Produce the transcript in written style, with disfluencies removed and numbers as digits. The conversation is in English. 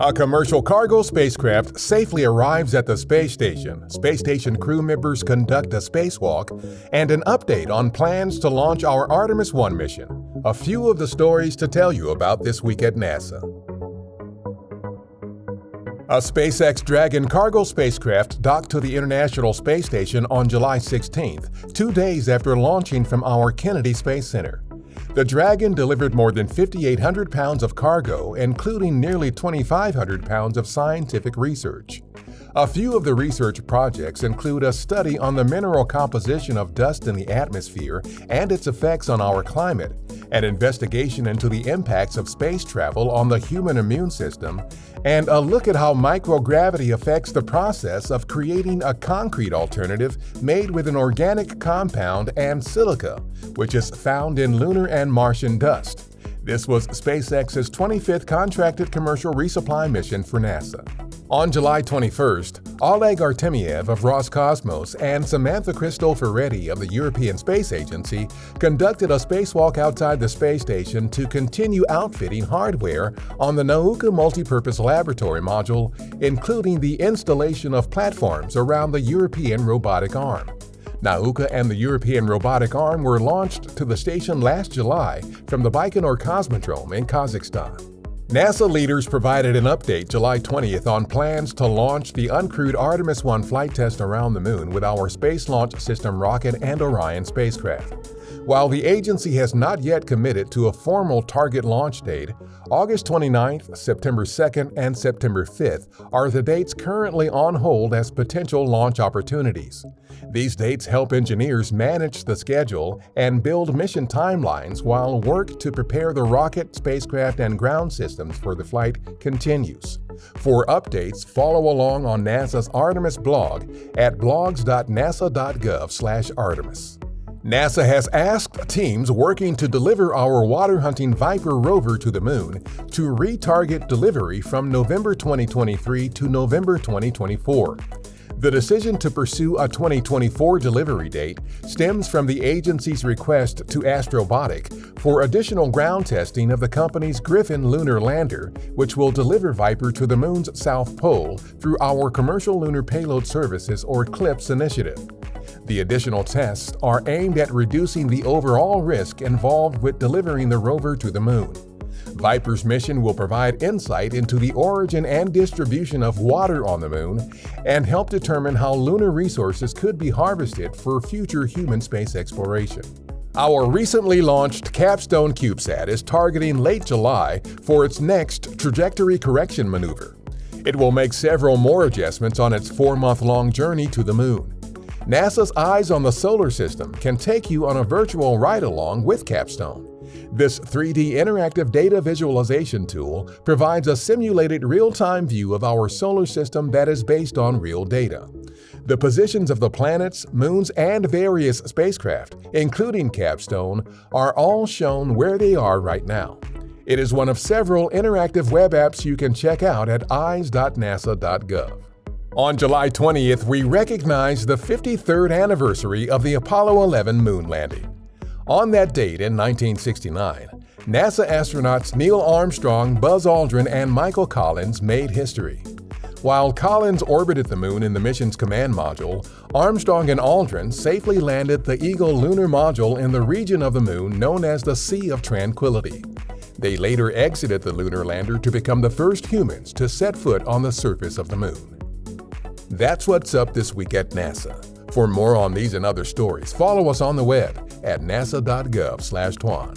A commercial cargo spacecraft safely arrives at the space station. Space station crew members conduct a spacewalk, and an update on plans to launch our Artemis 1 mission. A few of the stories to tell you about this week at NASA. A SpaceX Dragon cargo spacecraft docked to the International Space Station on July 16th, 2 days after launching from our Kennedy Space Center. The Dragon delivered more than 5,800 pounds of cargo, including nearly 2,500 pounds of scientific research. A few of the research projects include a study on the mineral composition of dust in the atmosphere and its effects on our climate, an investigation into the impacts of space travel on the human immune system, and a look at how microgravity affects the process of creating a concrete alternative made with an organic compound and silica, which is found in lunar and Martian dust. This was SpaceX's 25th contracted commercial resupply mission for NASA. On July 21st, Oleg Artemiev of Roscosmos and Samantha Cristoforetti of the European Space Agency conducted a spacewalk outside the space station to continue outfitting hardware on the Nauka multipurpose laboratory module, including the installation of platforms around the European robotic arm. Nauka and the European robotic arm were launched to the station last July from the Baikonur Cosmodrome in Kazakhstan. NASA leaders provided an update July 20th on plans to launch the uncrewed Artemis 1 flight test around the Moon with our Space Launch System rocket and Orion spacecraft. While the agency has not yet committed to a formal target launch date, August 29th, September 2nd, and September 5th are the dates currently on hold as potential launch opportunities. These dates help engineers manage the schedule and build mission timelines while work to prepare the rocket, spacecraft, and ground systems for the flight continues. For updates, follow along on NASA's Artemis blog at blogs.nasa.gov/Artemis. NASA has asked teams working to deliver our water-hunting Viper rover to the Moon to retarget delivery from November 2023 to November 2024. The decision to pursue a 2024 delivery date stems from the agency's request to Astrobotic for additional ground testing of the company's Griffin lunar lander, which will deliver Viper to the Moon's south pole through our Commercial Lunar Payload Services or CLPS initiative. The additional tests are aimed at reducing the overall risk involved with delivering the rover to the Moon. Viper's mission will provide insight into the origin and distribution of water on the Moon and help determine how lunar resources could be harvested for future human space exploration. Our recently launched Capstone CubeSat is targeting late July for its next trajectory correction maneuver. It will make several more adjustments on its 4-month-long journey to the Moon. NASA's Eyes on the Solar System can take you on a virtual ride-along with Capstone. This 3D interactive data visualization tool provides a simulated real-time view of our solar system that is based on real data. The positions of the planets, moons, and various spacecraft, including Capstone, are all shown where they are right now. It is one of several interactive web apps you can check out at eyes.nasa.gov. On July 20th, we recognized the 53rd anniversary of the Apollo 11 moon landing. On that date in 1969, NASA astronauts Neil Armstrong, Buzz Aldrin, and Michael Collins made history. While Collins orbited the Moon in the mission's command module, Armstrong and Aldrin safely landed the Eagle lunar module in the region of the Moon known as the Sea of Tranquility. They later exited the lunar lander to become the first humans to set foot on the surface of the Moon. That's what's up this week at NASA. For more on these and other stories, follow us on the web at nasa.gov/Tuan.